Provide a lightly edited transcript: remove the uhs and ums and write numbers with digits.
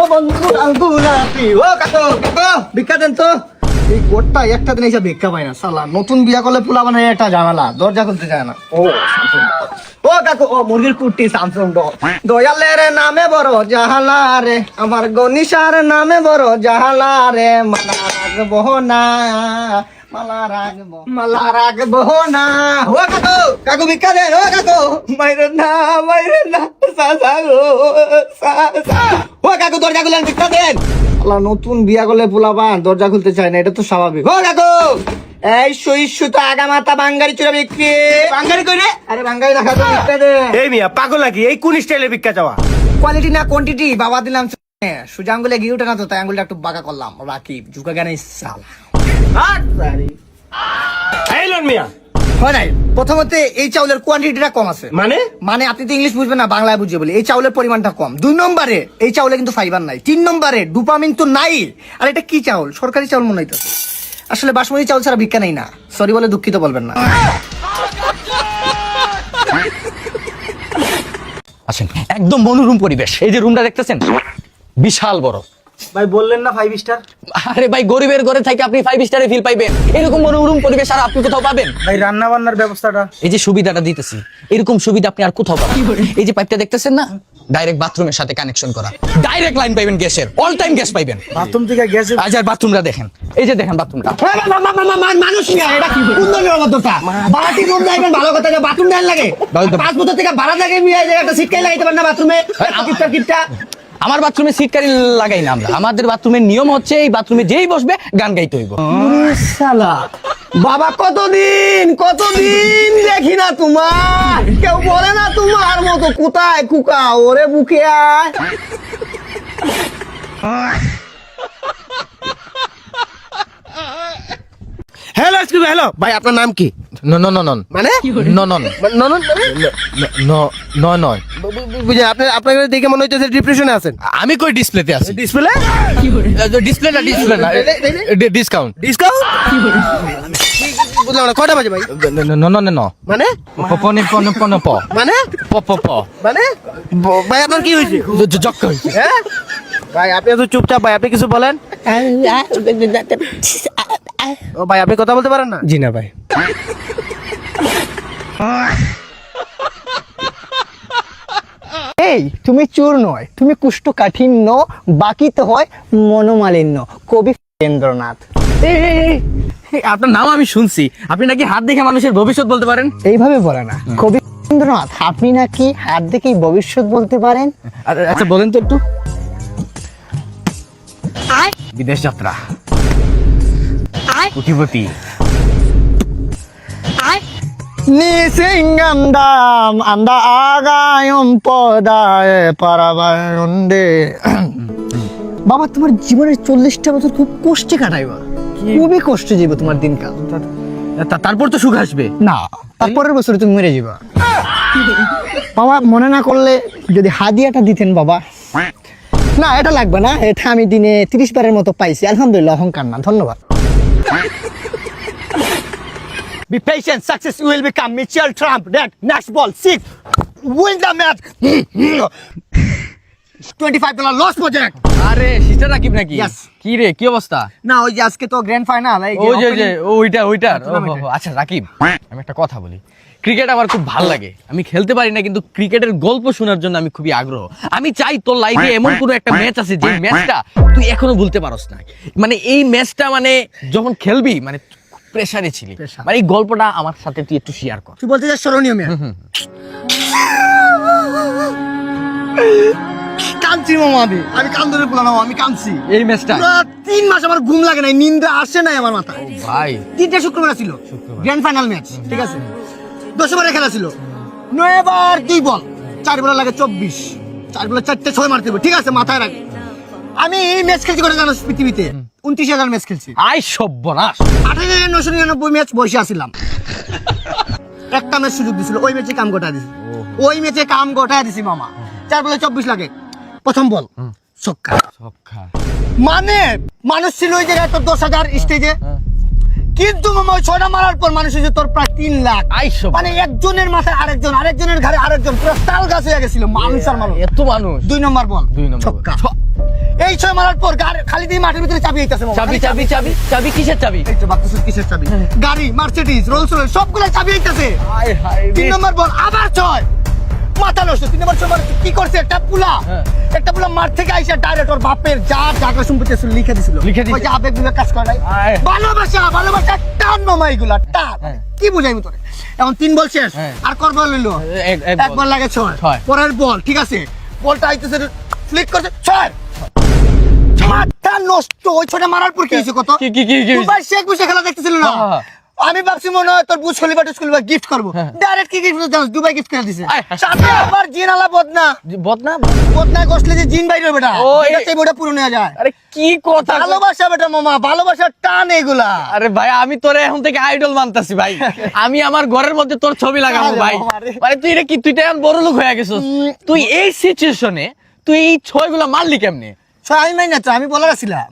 ও বন্ধু আঙ্গুলাপি ও কাকু ভিক্ষা দেন তো। এই গোটটা একটা দিন এসে ভিক্ষা পাই না শালা। নতুন বিয়া করলে পোলা মানে একটা ঝামেলা, দরজা খুলতে চায় না। ও কাকু ও মুরগির কুটি স্যামসুং দয়ালের নামে বড় জাহালা রে, আমার গনিশার নামে বড় জাহালা রে, মালা রাখবো না মালা রাখবো না। ও কাকু কাকু ভিক্ষা দেন। ও কাকু মাইরে না সা গো সা। ও কাকু দরজা খুলেন ভিক্ষা দেন। আল্লাহ নতুন বিয়া করলে পোলাপান দরজা খুলতে চায় না, এটা তো স্বাভাবিক। ও কাকু এই সুইসু তো আগা মাথা বাঙ্গারি চুরা বিক্রি। বাঙ্গারি কই রে? আরে বাঙ্গারি রাখা তো ভিক্ষা দে। এই মিয়া পাগল নাকি? এই কোন স্টাইলে ভিক্ষা চাওয়া? কোয়ালিটি না কোয়ান্টিটি বাবা দিলাম। সোজা আঙ্গুলে ঘি উঠে না তো, তাই আঙ্গুলটা একটু বাঁকা করলাম। রাকিব ঝুঁকা জ্ঞান সালা। এই লন মিয়া। হয় নাই, প্রথমত এই চাউলের কোয়ান্টিটিটা কম আছে। মানে মানে আপনি তো ইংলিশ বুঝবেন না, বাংলায় বুঝিয়ে বলি। এই চাউলের পরিমাণটা কম। 2 নম্বরে এই চাউলে কিন্তু ফাইবার নাই। 3 নম্বরে ডোপামিন তো নাই। আর এটা কি চাউল? সরকারি চাউল মনে হইতেছে। আসলে বাসমতি চাউল ছাড়া ভিক্ষা নেই না। সরি বলে দুঃখিত বলবেন না। আসেন, একদম মনোরম পরিবেশ। এই যে রুমটা দেখতেছেন, বিশাল বড়। ভাই বললেন না 5 স্টার? আরে ভাই, গরিবের ঘরে থেকে আপনি 5 স্টারে ফিল পাইবেন। এরকম মনোরম পরিবেশ আর আপনি কোথাও পাবেন? ভাই রান্না বান্নার ব্যবস্থাটা? এই যে সুবিধাটা দিতেছি, এরকম সুবিধা আপনি আর কোথাও পাবেন। এই যে পাইপটা দেখতেছেন না, ডাইরেক্ট বাথরুমের সাথে কানেকশন করা। ডাইরেক্ট লাইন পাইবেন গ্যাসের, অল টাইম গ্যাস পাইবেন। বাথরুম থেকে গ্যাস? আজ আর বাথরুমটা দেখেন, এই যে দেখেন বাথরুমটা। মানুষ না, এটা কি সুন্দর অবস্থা। বাড়াটি রুম যাইবেন ভালো কথা, বাথরুম দেন লাগে। 5 বছর থেকে ভাড়া থাকে একটা সিটকাই লাগাইতে পারেন না বাথরুমে। কিপটা আমার বাথরুমে সিটকারি লাগাই না আমরা। আমাদের বাথরুমের নিয়ম হচ্ছে, এই বাথরুমে যেই বসবে গান গাইতে হইব। শালা বাবা, কতদিন দেখি না তোমার। কেউ বলে না তোমার মতো কোথায় কুকা ওরে বুকে আয়। হ্যালো এক্সকিউজ মি, হ্যালো ভাই আপনার নাম কি? নন মানে নন নন নয়। বুঝে আপনাকে দেখে মনে হইতেছে ডিপ্রেশনে আছেন। আমি কই ডিসপ্লেতে আছি? ডিসপ্লে? ডিসপ্লে না ডিসকাউন্ট। ডিসকাউন্ট? বুঝলাম না, কয়টা বাজে ভাই? ন মানে পনে প মানে প প প মানে ভাই আপনার কি হয়েছে? জক্ক হইছে। হ্যাঁ ভাই আপনি এত চুপচাপ, ভাই আপনি কিছু বলেন। ও ভাই আপনি কথা বলতে পারেন না? জি না ভাই। এই তুমি চোর নয়, তুমি কুষ্ঠকাঠিন্য, বাকি তো হয় মনোমালিন্য। কবি রবীন্দ্রনাথ। আপনার নাম আমি শুনছি, আপনি নাকি হাত দেখে মানুষের ভবিষ্যৎ বলতে পারেন। এইভাবে বলে না কবি রবীন্দ্রনাথ, আপনি নাকি হাত দেখেই ভবিষ্যৎ বলতে পারেন। আচ্ছা বলেন তো একটু। বিদেশ যাত্রা, কোটিপতি, নিসিংগান্দাম আন্দা আগায়ম পদায় পারাবায়ন্দে। বাবা, তোমার জীবনের 40টা বছর খুব কষ্টে কাটাইবা। খুবই কষ্টে যাবে তোমার দিনকাল। তারপর তো সুখ আসবে। না, তারপরের বছরে তুমি মরে যাবা। বাবা মনে না করলে যদি হাদিয়াটা দিতেন বাবা। না এটা লাগবে না, এটা আমি দিনে 30 বারের মতো পাইছি, আলহামদুলিল্লাহ। অহংকার না, ধন্যবাদ। Be patient, success will become Mitchell Trump. That next ball 6 win the match. $25 loss project. আরে সিস্টার রাকিব নাকি? Yes. কি রে, কি অবস্থা? না ওই যে আজকে তো গ্র্যান্ড ফাইনাল। ওই যে ওইটার। আচ্ছা রাকিব, আমি একটা কথা বলি। ক্রিকেট আমার খুব ভালো লাগে। আমি খেলতে পারি না, কিন্তু ক্রিকেটের গল্প শোনার জন্য আমি খুবই আগ্রহ। আমি চাই তোর লাইফে এমন কোনো একটা ম্যাচ আছে যে ম্যাচটা তুই এখনো ভুলতে পারস না। মানে এই ম্যাচটা মানে যখন খেলবি মানে প্রেসারে ছিলি, মানে এই গল্পটা আমার সাথে তুই একটু শেয়ার কর। তুই বলতে চাস স্মরণীয় ম্যাচ? কাঁদছি মামা, আমি কান্দরে বললাম, আমি কাঁদছি এই ম্যাচটা 3 মাস আমার ঘুম লাগে নাই, নিন্দা আসে নাই আমার মাথায়। ভাই 3টে শুক্রবার ছিল গ্র্যান্ড ফাইনাল ম্যাচ, ঠিক আছে? 10 ওভারের খেলা ছিল। 9 ওভার 2 বল, 4 বলে লাগে 24, 4 বলে 4টে 6 মারতে হবে, ঠিক আছে? মাথায় রাখ। আমি এই ম্যাচ খেলছি করে জানো পৃথিবীতে 29,000 ম্যাচ খেলছি। আই সর্বনাশ। 28,999 ম্যাচ বসে আসছিলাম। একটা ম্যাচ সুযোগ দিছিল, ওই ম্যাচে কাম গোটা দিছি মামা। 4 বলে 24 লাগে। প্রথম বল ছক্কা। মানে মানুষ ছিল ওই জায়গায় তোর 10,000 স্টেজে, কিন্তু মামা ওই 6টা মারার পর মানুষ হয়েছে তোর প্রায় 3 লাখ। মানে একজনের মাথায় আরেকজনের ঘাড়ে আরেকজন, পুরো তাল গাছ হয়ে গেছিল মানুষ আর মানুষ, এত মানুষ। 2 নম্বর বল দুই নম্বর ছক্কা। ছয় মারার পর খালি দিয়ে মাঠের ভিতরে চাবি আইতাছে মামা। চাবি খালি চাবি চাবি চাবি কিসের চাবি? এই তো ভাবতেছিস কিসের চাবি? গাড়ি, মার্সিডিজ, রোলস রয়েস সবগুলা চাবি আইতাছে। হায় হায় রে। 3 নম্বর বল আবার 6 মাথা নষ্ট। 3 নম্বর সময় কি করছে একটা পুলা মাঠ থেকে আইসা ডাইরেক্ট ওর বাপের যা জায়গা সম্পত্তি ছিল লিখে দিছিল। লিখে দিছে। ওই যে আবেগ বিবেক কাজ করে নাই। আয়। ভালোবাসা টান মামা এগুলা টান। হ্যাঁ। কি বুঝাইমু তোরে? এখন 3 বল শেষ। হ্যাঁ। আর কর বল লইলো এক একবার লাগে 6 ছয়। পরের বল ঠিক আছে বলটা আইতেছে ফ্লিক করছে 6 মাথা নষ্ট। ওই ছটা মারার পর কি হইছে কত? কি কি কি কি দুবাই শেখ বুঝে খেলা দেখতেছিল না? হ্যাঁ। আমি ভাবছি মনে হয় তোর বুঝ খলিফা গিফট করবো। হ্যাঁ। ডাইরেক্ট কি গিফট জানিস? দুবাই গিফট করে দিছে। আয়, হায়। সাথে আবার জিন আলা বদনা বদনা? গসলে যে জিন বাইরে বেটা ও, এটা সেই বড় পুরো নেওয়া যায়। আরে কি কথা? ভালোবাসা বেটা মামা, ভালোবাসার টান এগুলা। আরে ভাই আমি তোরে এখন থেকে আইডল মানতাছি ভাই। আমি আমার ঘরের মধ্যে তোর ছবি লাগাবো আরে ভাই। বাবা রে। মানে তুই এটা কি তুই তো এখন বড় লোক হয়ে গেছিস। তুই এই সিচুয়েশনে তুই এই 6 গুলা মারলি কেমনে? আমি মাই না তো, আমি বলার ছিলাম।